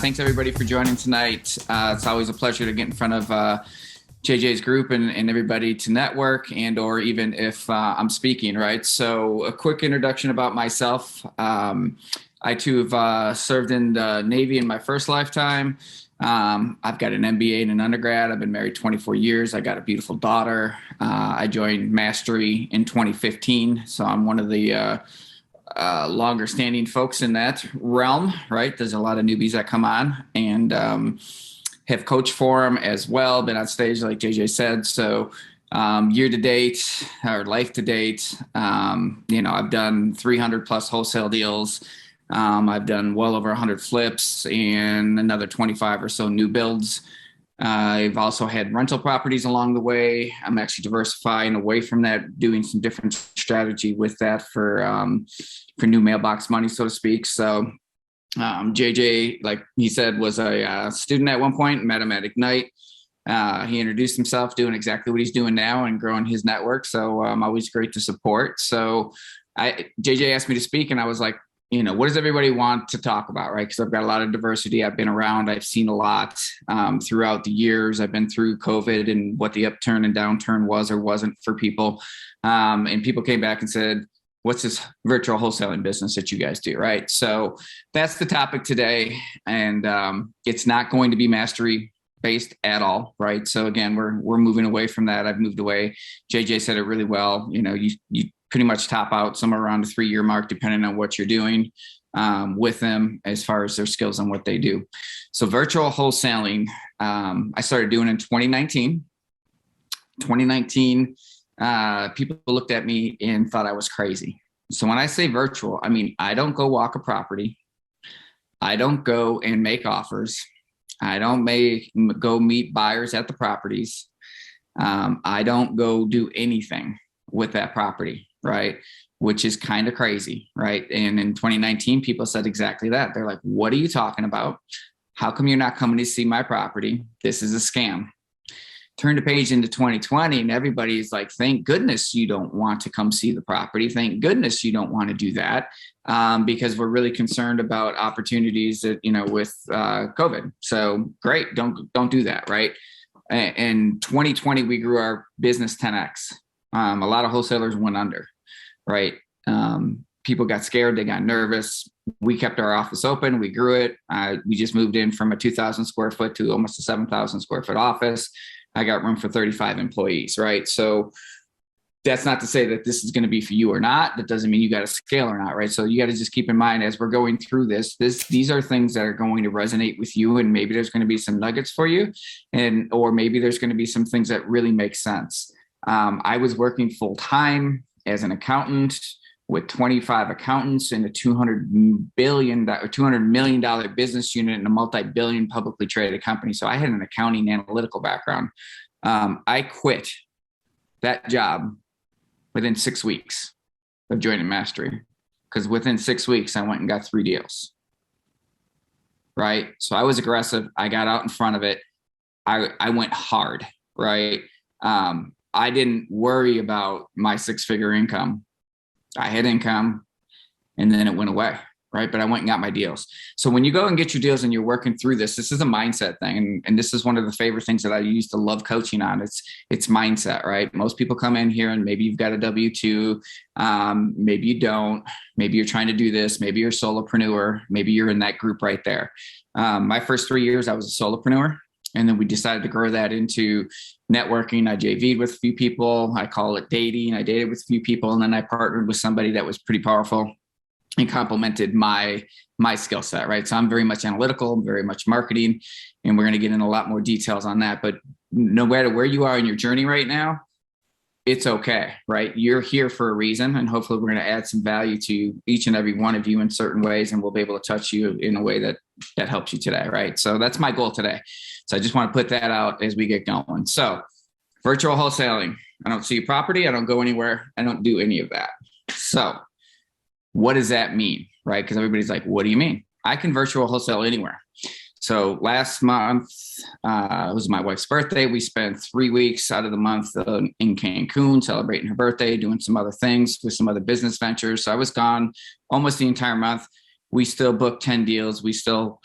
Thanks everybody for joining tonight. It's always a pleasure to get in front of JJ's group and everybody to network or even if I'm speaking, right? So a quick introduction about myself. I too have served in the Navy in my first lifetime. I've got an MBA and an undergrad. I've been married 24 years. I got a beautiful daughter. I joined Mastery in 2015. So I'm one of the longer standing folks in that realm, right? There's a lot of newbies that come on and have coached for them as well, been on stage like JJ said. So year to date or life to date, I've done 300 plus wholesale deals. I've done well over 100 flips and another 25 or so new builds. I've also had rental properties along the way. I'm actually diversifying away from that, doing some different strategy with that for new mailbox money, so to speak. So JJ, like he said, was a student at one point, met him at Ignite. He introduced himself doing exactly what he's doing now and growing his network. So always great to support. So JJ asked me to speak and I was like, what does everybody want to talk about, right? Because I've got a lot of diversity. I've been around. I've seen a lot throughout the years. I've been through COVID and what the upturn and downturn was or wasn't for people. And people came back and said, what's this virtual wholesaling business that you guys do, right? So that's the topic today. And it's not going to be mastery based at all, right? So again, we're moving away from that. I've moved away. JJ said it really well. You pretty much top out somewhere around the 3-year mark, depending on what you're doing with them as far as their skills and what they do. So virtual wholesaling, I started doing in 2019. 2019, people looked at me and thought I was crazy. So when I say virtual, I mean, I don't go walk a property. I don't go and make offers. I don't go meet buyers at the properties. I don't go do anything with that property, right? Which is kind of crazy, right? And in 2019, people said exactly that. They're like, what are you talking about? How come you're not coming to see my property? This is a scam. Turn the page into 2020 and everybody's like, thank goodness you don't want to come see the property. Thank goodness you don't want to do that because we're really concerned about opportunities that, with COVID. So great, don't do that, right? In 2020, we grew our business 10x. A lot of wholesalers went under, right? People got scared. They got nervous. We kept our office open. We grew it. We just moved in from a 2,000 square foot to almost a 7,000 square foot office. I got room for 35 employees, right? So that's not to say that this is going to be for you or not. That doesn't mean you got to scale or not, right? So you got to just keep in mind as we're going through these are things that are going to resonate with you, and maybe there's going to be some nuggets for you, or maybe there's going to be some things that really make sense. I was working full time as an accountant with 25 accountants in a $200 million business unit in a multi-billion publicly traded company. So I had an accounting analytical background. I quit that job within 6 weeks of joining Mastery because within 6 weeks, I went and got 3 deals. Right. So I was aggressive. I got out in front of it. I went hard. Right. I didn't worry about my 6-figure income. I had income and then it went away, right? But I went and got my deals. So when you go and get your deals and you're working through this is a mindset thing. And this is one of the favorite things that I used to love coaching on. It's mindset, right? Most people come in here and maybe you've got a W-2, maybe you don't, maybe you're trying to do this, maybe you're a solopreneur, maybe you're in that group right there. My first 3 years, I was a solopreneur. And then we decided to grow that into networking. I JV'd with a few people. I call it dating. I dated with a few people. And then I partnered with somebody that was pretty powerful and complemented my skill set, right? So I'm very much analytical, very much marketing, and we're going to get into a lot more details on that. But no matter where you are in your journey right now, it's okay, right? You're here for a reason. And hopefully we're going to add some value to each and every one of you in certain ways. And we'll be able to touch you in a way that helps you today, right? So that's my goal today. So I just want to put that out as we get going. So virtual wholesaling, I don't see a property. I don't go anywhere. I don't do any of that. So what does that mean, right? Because everybody's like, what do you mean? I can virtual wholesale anywhere. So last month, it was my wife's birthday. We spent 3 weeks out of the month in Cancun celebrating her birthday, doing some other things with some other business ventures. So I was gone almost the entire month. We still booked 10 deals. We still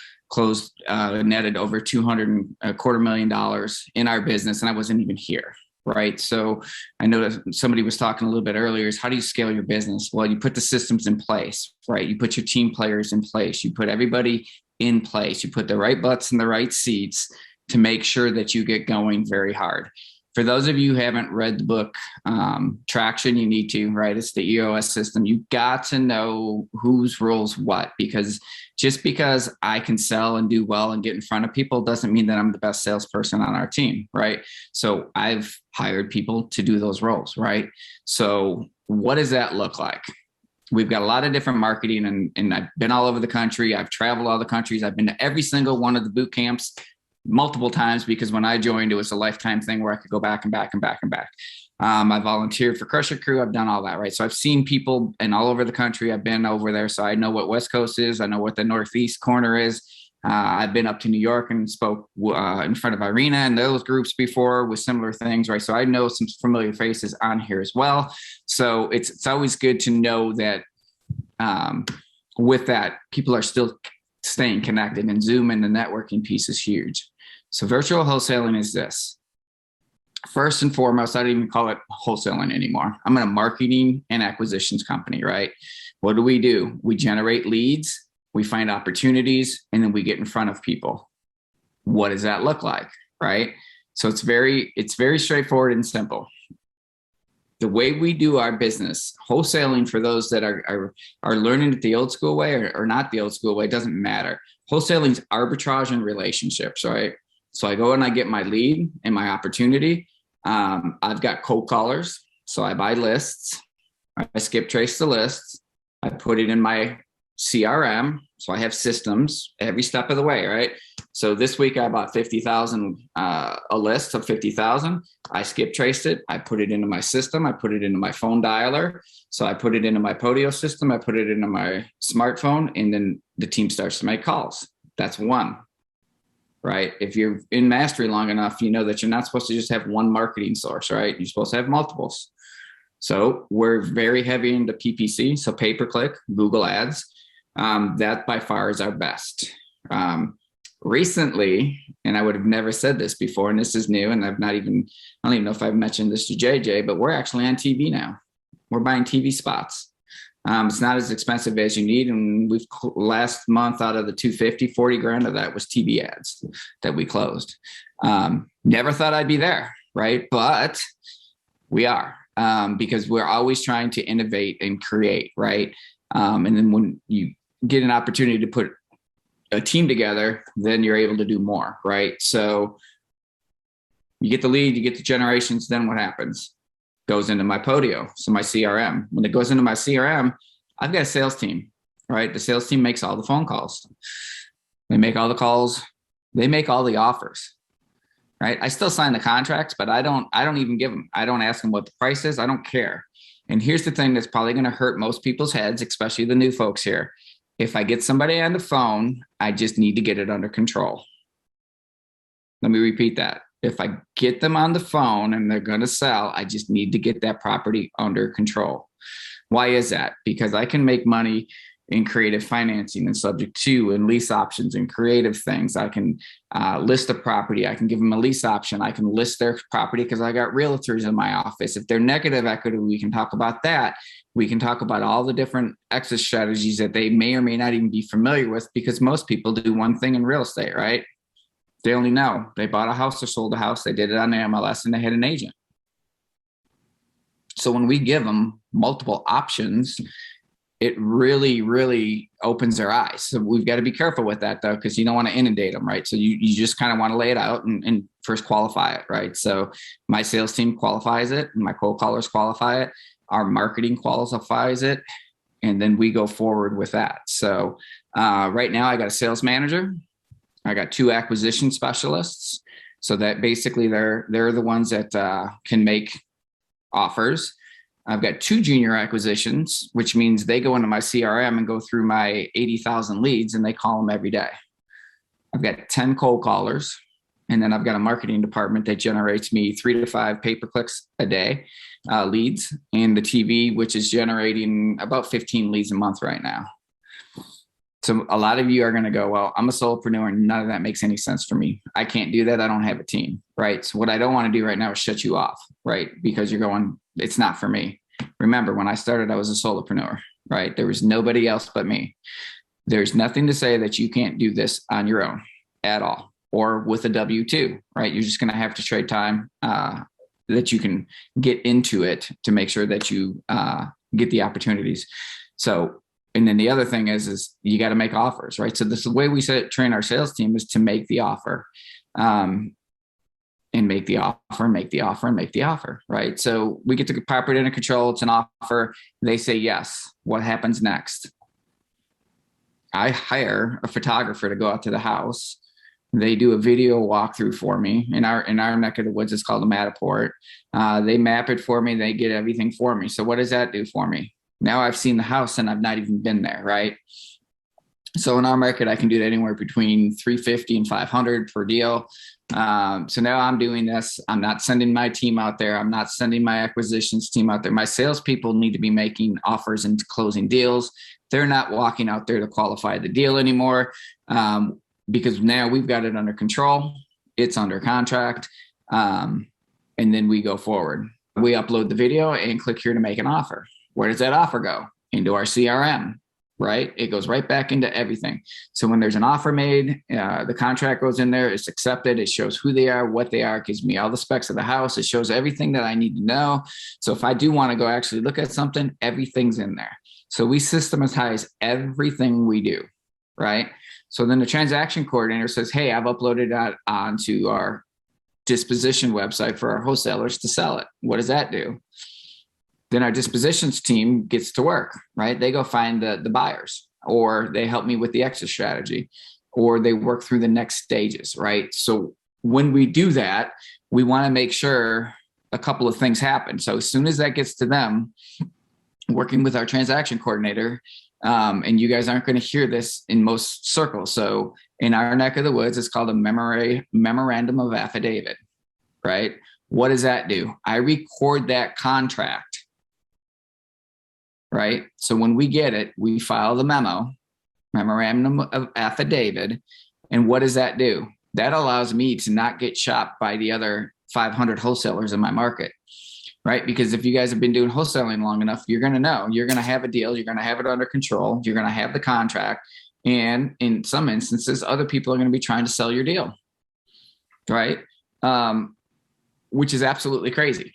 netted over $225,000 in our business, and I wasn't even here. Right. So I know that somebody was talking a little bit earlier is how do you scale your business? Well, you put the systems in place, right? You put your team players in place. You put everybody in place. You put the right butts in the right seats to make sure that you get going very hard. For those of you who haven't read the book, Traction, you need to, right? It's the EOS system. You got to know whose rules what, because just because I can sell and do well and get in front of people doesn't mean that I'm the best salesperson on our team, right? So I've hired people to do those roles, right? So what does that look like? We've got a lot of different marketing, and I've been all over the country. I've traveled all the countries. I've been to every single one of the boot camps multiple times, because when I joined, it was a lifetime thing where I could go back and back and back and back. I volunteered for Crusher Crew. I've done all that, right? So I've seen people and all over the country. I've been over there. So I know what West Coast is. I know what the Northeast corner is. I've been up to New York and spoke in front of Irina and those groups before with similar things, right? So I know some familiar faces on here as well. So it's always good to know that with that, people are still staying connected, and Zoom and the networking piece is huge. So virtual wholesaling is this. First and foremost, I don't even call it wholesaling anymore. I'm in a marketing and acquisitions company, right? What do? We generate leads, we find opportunities, and then we get in front of people. What does that look like, right? So it's very straightforward and simple. The way we do our business, wholesaling, for those that are learning it the old school way or not the old school way, doesn't matter. Wholesaling is arbitrage and relationships, right? So I go and I get my lead and my opportunity. I've got cold callers. So I buy lists. I skip trace the lists. I put it in my CRM. So I have systems every step of the way, right? So this week I bought 50,000, a list of 50,000. I skip traced it. I put it into my system. I put it into my phone dialer. So I put it into my Podio system. I put it into my smartphone, and then the team starts to make calls. That's one, right? If you're in mastery long enough, you know that you're not supposed to just have one marketing source, right? You're supposed to have multiples. So we're very heavy into PPC. So pay-per-click, Google ads. That by far is our best. Recently, and I would have never said this before, and this is new, and I don't even know if I've mentioned this to JJ, but we're actually on TV now. We're buying TV spots. It's not as expensive as you need. And we've last month, out of the 250, 40 grand of that was TV ads that we closed. Never thought I'd be there, right? But we are, because we're always trying to innovate and create, right? And then when you get an opportunity to put a team together, then you're able to do more, right? So you get the lead, you get the generations, then what happens? Goes into my Podio, so my CRM. When it goes into my CRM, I've got a sales team, right? The sales team makes all the phone calls. They make all the calls. They make all the offers, right? I still sign the contracts, but I don't even give them. I don't ask them what the price is. I don't care. And here's the thing that's probably going to hurt most people's heads, especially the new folks here. If I get somebody on the phone, I just need to get it under control. Let me repeat that. If I get them on the phone and they're going to sell, I just need to get that property under control. Why is that? Because I can make money in creative financing and subject to and lease options and creative things. I can list a property. I can give them a lease option. I can list their property because I got realtors in my office. If they're negative equity, we can talk about that. We can talk about all the different exit strategies that they may or may not even be familiar with, because most people do one thing in real estate, right? They only know they bought a house or sold a house. They did it on the MLS and they had an agent. So when we give them multiple options, it really, really opens their eyes. So we've got to be careful with that, though, because you don't want to inundate them, right? So you just kind of want to lay it out and first qualify it, right? So my sales team qualifies it, and my cold callers qualify it. Our marketing qualifies it, and then we go forward with that. So right now I got a sales manager. I got 2 acquisition specialists. So that basically they're the ones that can make offers. I've got 2 junior acquisitions, which means they go into my CRM and go through my 80,000 leads and they call them every day. I've got 10 cold callers, and then I've got a marketing department that generates me 3 to 5 pay-per-clicks a day leads, and the TV, which is generating about 15 leads a month right now. So a lot of you are going to go, well, I'm a solopreneur and none of that makes any sense for me. I can't do that. I don't have a team, right? So what I don't want to do right now is shut you off, right? Because you're going, it's not for me. Remember, when I started, I was a solopreneur, right? There was nobody else but me. There's nothing to say that you can't do this on your own at all, or with a W-2, right? You're just going to have to trade time that you can get into it to make sure that you get the opportunities. So, and then the other thing is you got to make offers, right? So this is the way we train our sales team, is to make the offer, and make the offer, make the offer, and make the offer, right? So we get the property under control. It's an offer. They say yes. What happens next? I hire a photographer to go out to the house. They do a video walkthrough for me. In our neck of the woods, it's called a Matterport. They map it for me. They get everything for me. So what does that do for me? Now I've seen the house and I've not even been there, right? So in our market, I can do that anywhere between 350 and 500 per deal. So now I'm doing this. I'm not sending my team out there. I'm not sending my acquisitions team out there. My salespeople need to be making offers and closing deals. They're not walking out there to qualify the deal anymore, because now we've got it under control. It's under contract. And then we go forward. We upload the video and click here to make an offer. Where does that offer go? Into our CRM, right? It goes right back into everything. So when there's an offer made, the contract goes in there, it's accepted. It shows who they are, what they are. It gives me all the specs of the house. It shows everything that I need to know. So if I do want to go actually look at something, everything's in there. So we systematize everything we do, right? So then the transaction coordinator says, hey, I've uploaded that onto our disposition website for our wholesalers to sell it. What does that do? Then our dispositions team gets to work, right? They go find the buyers, or they help me with the exit strategy, or they work through the next stages, right? So when we do that, we want to make sure a couple of things happen. So as soon as that gets to them, working with our transaction coordinator, and you guys aren't going to hear this in most circles. So in our neck of the woods, it's called a memorandum of affidavit, right? What does that do? I record that contract, right? So when we get it, we file the memorandum of affidavit. And what does that do? That allows me to not get shopped by the other 500 wholesalers in my market, right? Because if you guys have been doing wholesaling long enough, you're going to know you're going to have a deal. You're going to have it under control. You're going to have the contract. And in some instances, other people are going to be trying to sell your deal, right? Which is absolutely crazy,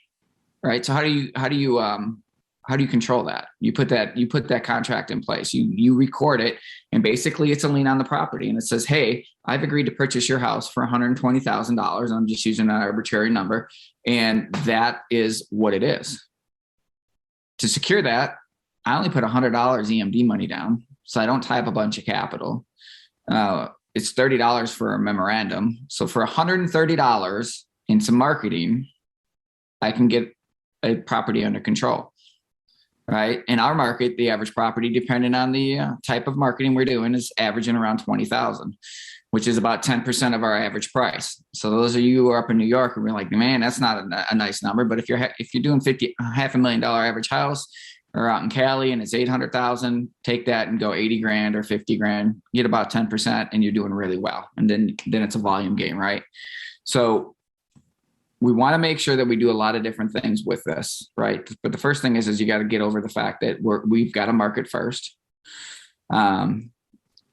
right? So how do you control that? You put that contract in place. You record it, and basically it's a lien on the property, and it says, hey, I've agreed to purchase your house for $120,000. I'm just using an arbitrary number, and that is what it is. To secure that, I only put $100 EMD money down, so I don't tie up a bunch of capital. It's $30 for a memorandum. So for $130 in some marketing, I can get a property under control. Right. In our market, the average property, depending on the type of marketing we're doing, is averaging around 20,000, which is about 10% of our average price. So those of you who are up in New York and we're like, man, that's not a nice number. But if you're doing $500,000 average house, or out in Cali and it's 800,000, take that and go 80 grand or 50 grand, get about 10%, and you're doing really well. And then it's a volume game, right? So we want to make sure that we do a lot of different things with this, right? But the first thing is you got to get over the fact that we've got to market first. And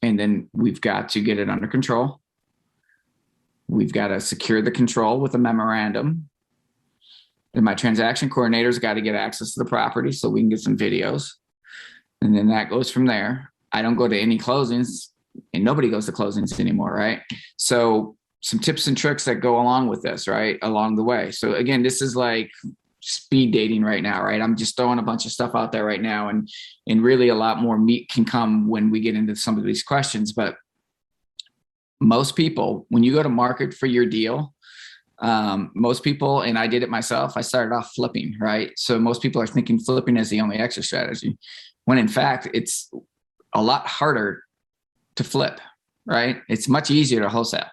then we've got to get it under control. We've got to secure the control with a memorandum. And my transaction coordinator's got to get access to the property so we can get some videos. And then that goes from there. I don't go to any closings, and nobody goes to closings anymore, right? So some tips and tricks that go along with this, right, along the way. So again, this is like speed dating right now, right? I'm just throwing a bunch of stuff out there right now, and really a lot more meat can come when we get into some of these questions. But most people, when you go to market for your deal, most people, and I did it myself, I started off flipping, right? So most people are thinking flipping is the only exit strategy, when in fact, it's a lot harder to flip, right? It's much easier to wholesale.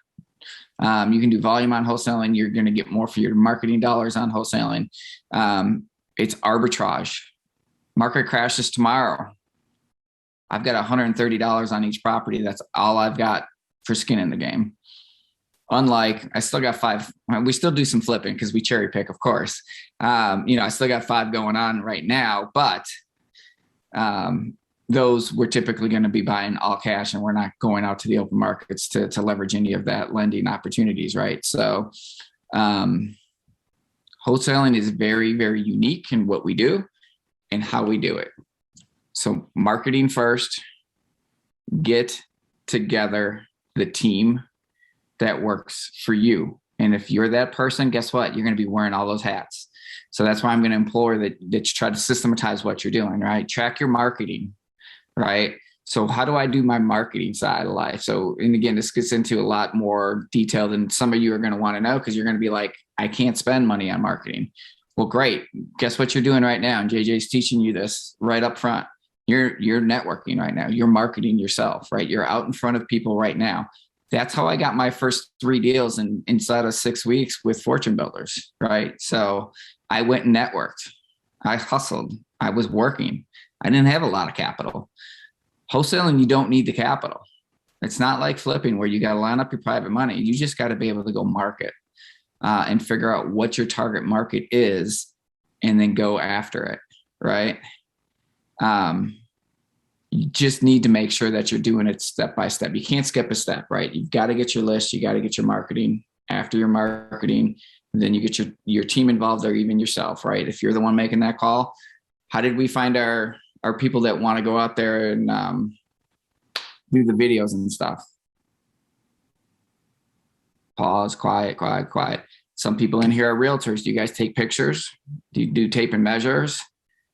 You can do volume on wholesaling. You're going to get more for your marketing dollars on wholesaling. It's arbitrage. Market crashes tomorrow. I've got $130 on each property. That's all I've got for skin in the game. Unlike, I still got 5. We still do some flipping because we cherry pick, of course. I still got 5 going on right now, but those we're typically going to be buying all cash, and we're not going out to the open markets to leverage any of that lending opportunities, right? So wholesaling is very, very unique in what we do and how we do it. So marketing first, get together the team that works for you. And if you're that person, guess what? You're going to be wearing all those hats. So that's why I'm going to implore that you try to systematize what you're doing, right? Track your marketing, right? So how do I do my marketing side of life? So, and again, this gets into a lot more detail than some of you are going to want to know, because you're going to be like, I can't spend money on marketing. Well, great. Guess what you're doing right now? And JJ's teaching you this right up front. You're networking right now. You're marketing yourself, right? You're out in front of people right now. That's how I got my first 3 deals inside of 6 weeks with fortune builders, right? So I went and networked. I hustled. I was working. I didn't have a lot of capital. Wholesaling, you don't need the capital. It's not like flipping where you got to line up your private money. You just got to be able to go market and figure out what your target market is and then go after it, right? You just need to make sure that you're doing it step by step. You can't skip a step, right? You've got to get your list. You got to get your marketing. After your marketing, then you get your team involved, or even yourself, right? If you're the one making that call, how did we find our people that want to go out there and do the videos and stuff? Pause, quiet. Some people in here are realtors. Do you guys take pictures? Do you do tape and measures?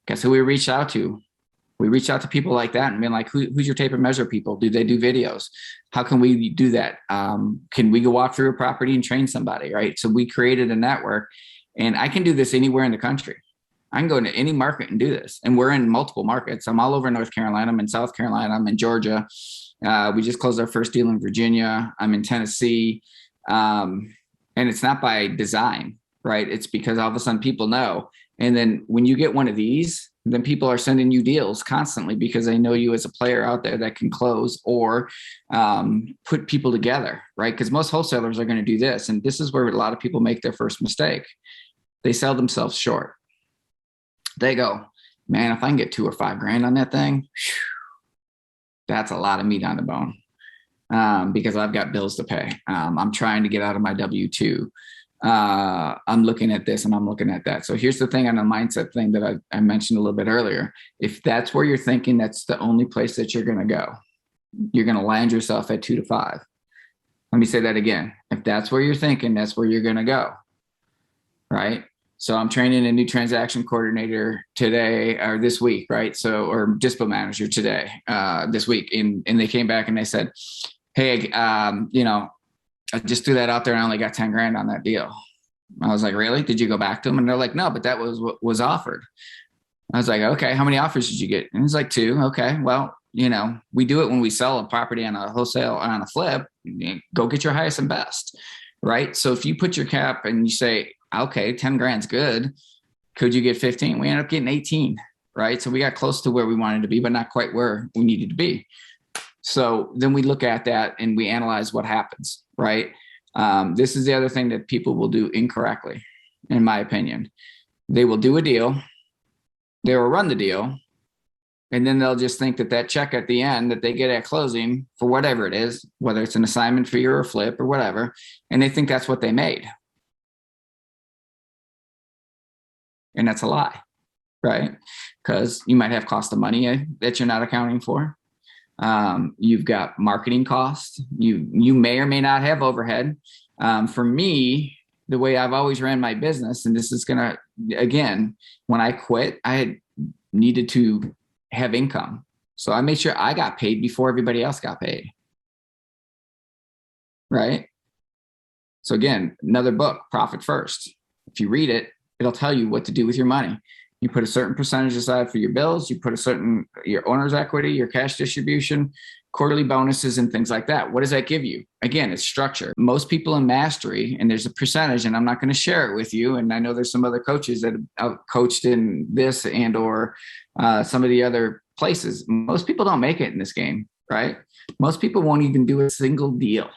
Guess who we reached out to? We reached out to people like that and been like, who's your tape and measure people? Do they do videos? How can we do that? Can we go walk through a property and train somebody, right? So we created a network, and I can do this anywhere in the country. I can go into any market and do this. And we're in multiple markets. I'm all over North Carolina. I'm in South Carolina. I'm in Georgia. We just closed our first deal in Virginia. I'm in Tennessee. And it's not by design, right? It's because all of a sudden people know. And then when you get one of these, then people are sending you deals constantly because they know you as a player out there that can close or put people together, right? Because most wholesalers are going to do this. And this is where a lot of people make their first mistake. They sell themselves short. They go, man, if I can get $2 or $5 grand on that thing, that's a lot of meat on the bone because I've got bills to pay. I'm trying to get out of my W-2. I'm looking at this and I'm looking at that. So here's the thing on the mindset thing that I mentioned a little bit earlier. If that's where you're thinking that's the only place that you're going to go, you're going to land yourself at 2 to 5. Let me say that again. If that's where you're thinking, that's where you're going to go. Right. So I'm training a new transaction coordinator today or this week. Right. So, or dispo manager today, this week. And they came back and they said, hey, I just threw that out there and I only got 10 grand on that deal. I was like, really? Did you go back to them? And they're like, no, but that was what was offered. I was like, okay, how many offers did you get? And he's like 2. Okay. Well, we do it when we sell a property on a wholesale or on a flip. Go get your highest and best. Right. So if you put your cap and you say, okay, 10 grand's good. Could you get 15? We ended up getting 18. Right. So we got close to where we wanted to be, but not quite where we needed to be. So then we look at that and we analyze what happens, right? This is the other thing that people will do incorrectly, in my opinion. They will do a deal, they will run the deal, and then they'll just think that check at the end that they get at closing for whatever it is, whether it's an assignment fee or a flip or whatever, and they think that's what they made. And that's a lie, right? Because you might have cost of money that you're not accounting for. You've got marketing costs. You may or may not have overhead. For me, the way I've always ran my business, and this is again, when I quit, I had needed to have income. So I made sure I got paid before everybody else got paid. Right. So again, another book, Profit First. If you read it, it'll tell you what to do with your money. You put a certain percentage aside for your bills. You put your owner's equity, your cash distribution, quarterly bonuses, and things like that. What does that give you? Again, it's structure. Most people in mastery, and there's a percentage, and I'm not going to share it with you. And I know there's some other coaches that have coached in this and or some of the other places. Most people don't make it in this game, right? Most people won't even do a single deal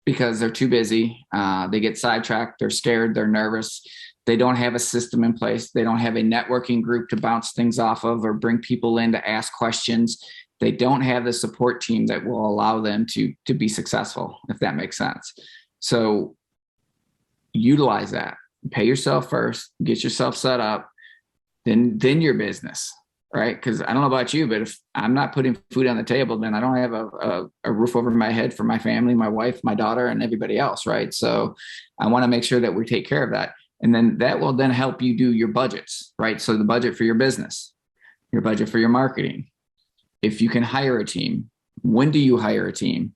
because they're too busy. They get sidetracked. They're scared. They're nervous. They don't have a system in place. They don't have a networking group to bounce things off of or bring people in to ask questions. They don't have the support team that will allow them to be successful, if that makes sense. So utilize that. Pay yourself first, get yourself set up, then your business, right? Because I don't know about you, but if I'm not putting food on the table, then I don't have a roof over my head for my family, my wife, my daughter, and everybody else, right? So I want to make sure that we take care of that. And then that will then help you do your budgets, right? So the budget for your business, your budget for your marketing. If you can hire a team, when do you hire a team?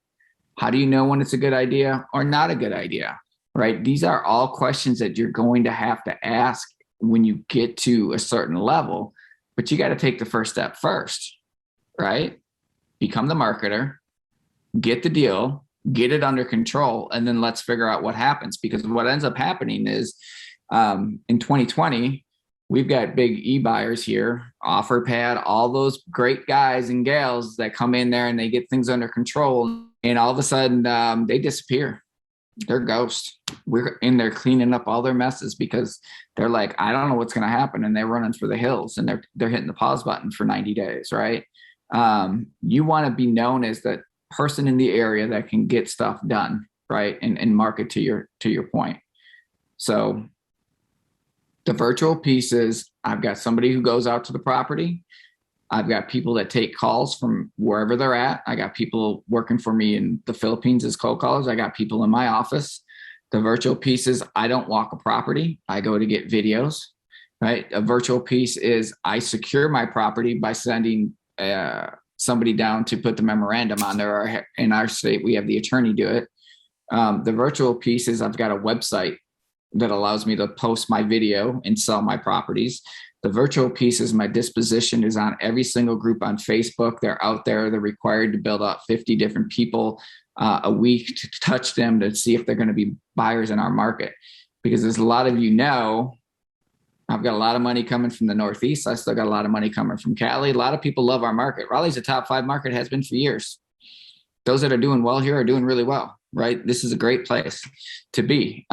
How do you know when it's a good idea or not a good idea, right? These are all questions that you're going to have to ask when you get to a certain level, but you got to take the first step first, right? Become the marketer, get the deal, get it under control, and then let's figure out what happens. Because what ends up happening is in 2020, we've got big e-buyers here, OfferPad, all those great guys and gals that come in there and they get things under control. And all of a sudden they disappear. They're ghosts. We're in there cleaning up all their messes because they're like, I don't know what's going to happen. And they're running for the hills and they're hitting the pause button for 90 days, right? You want to be known as the person in the area that can get stuff done, right? And market to your point. So the virtual piece is I've got somebody who goes out to the property. I've got people that take calls from wherever they're at. I got people working for me in the Philippines as cold callers. I got people in my office. The virtual piece is I don't walk a property. I go to get videos, right? A virtual piece is I secure my property by sending somebody down to put the memorandum on there. Or in our state, we have the attorney do it. The virtual piece is I've got a website that allows me to post my video and sell my properties. The virtual piece is my disposition is on every single group on Facebook. They're out there. They're required to build up 50 different people a week to touch them to see if they're going to be buyers in our market. Because as a lot of you know, I've got a lot of money coming from the Northeast. I still got a lot of money coming from Cali. A lot of people love our market. Raleigh's a top 5 market, has been for years. Those that are doing well here are doing really well, right? This is a great place to be.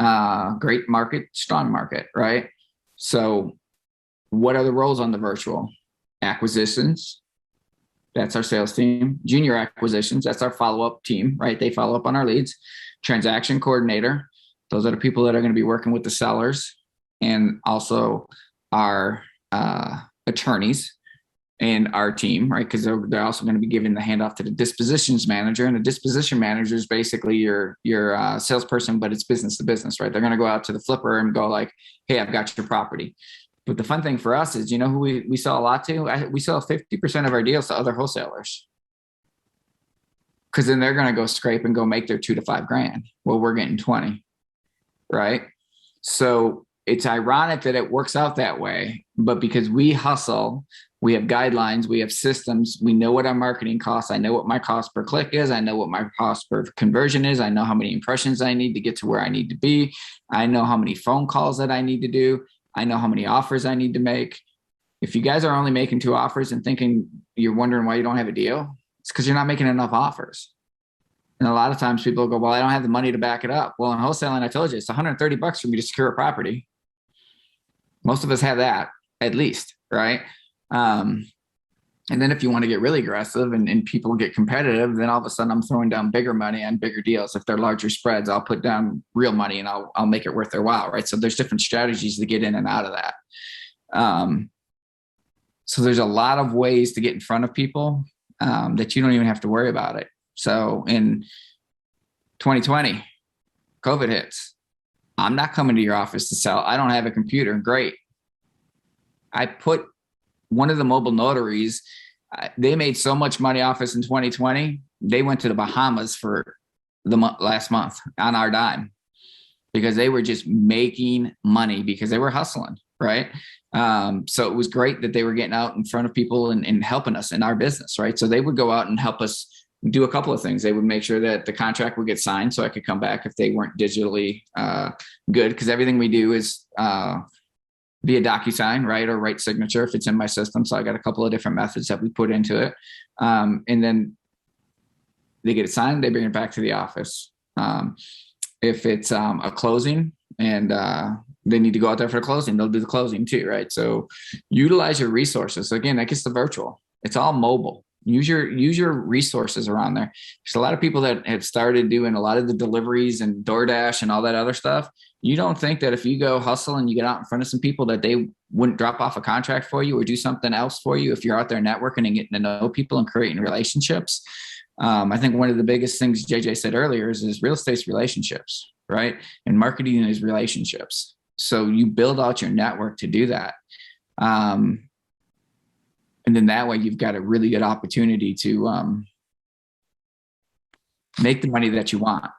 Great market, strong market, right? So what are the roles on the virtual? Acquisitions, that's our sales team. Junior acquisitions, that's our follow-up team, right? They follow up on our leads. Transaction coordinator, those are the people that are going to be working with the sellers, and also our attorneys and our team, right? Because they're also going to be giving the handoff to the dispositions manager, and the disposition manager is basically your salesperson, but it's business to business, right? They're going to go out to the flipper and go like, hey, I've got your property. But the fun thing for us is, you know who we sell a lot to? We sell 50% of our deals to other wholesalers. Because then they're going to go scrape and go make their $2 to $5 grand. Well, we're getting 20, right? So it's ironic that it works out that way, but because we hustle, we have guidelines, we have systems, we know what our marketing costs. I know what my cost per click is. I know what my cost per conversion is. I know how many impressions I need to get to where I need to be. I know how many phone calls that I need to do. I know how many offers I need to make. If you guys are only making 2 offers and thinking you're wondering why you don't have a deal, it's because you're not making enough offers. And a lot of times people go, well, I don't have the money to back it up. Well, in wholesaling, I told you, it's $130 for me to secure a property. Most of us have that, at least, right? And then if you want to get really aggressive and people get competitive, then all of a sudden I'm throwing down bigger money on bigger deals. If they're larger spreads, I'll put down real money and I'll make it worth their while, right? So there's different strategies to get in and out of that. So there's a lot of ways to get in front of people that you don't even have to worry about it. So in 2020, COVID hits. I'm not coming to your office to sell. I don't have a computer. Great. I put one of the mobile notaries, they made so much money off us in 2020. They went to the Bahamas for the last month on our dime because they were just making money because they were hustling, right? So it was great that they were getting out in front of people and helping us in our business, right? So they would go out and help us do a couple of things. They would make sure that the contract would get signed so I could come back if they weren't digitally good, because everything we do is via DocuSign, right? Or write signature if it's in my system. So I got a couple of different methods that we put into it. And then they get it signed, they bring it back to the office. If it's a closing and they need to go out there for the closing, they'll do the closing too, right? So utilize your resources. Again, that gets the virtual. It's all mobile. Use your resources around there. There's a lot of people that have started doing a lot of the deliveries and DoorDash and all that other stuff. You don't think that if you go hustle and you get out in front of some people that they wouldn't drop off a contract for you or do something else for you if you're out there networking and getting to know people and creating relationships. I think one of the biggest things JJ said earlier is real estate's relationships, right? And marketing is relationships. So you build out your network to do that. And then that way you've got a really good opportunity to make the money that you want.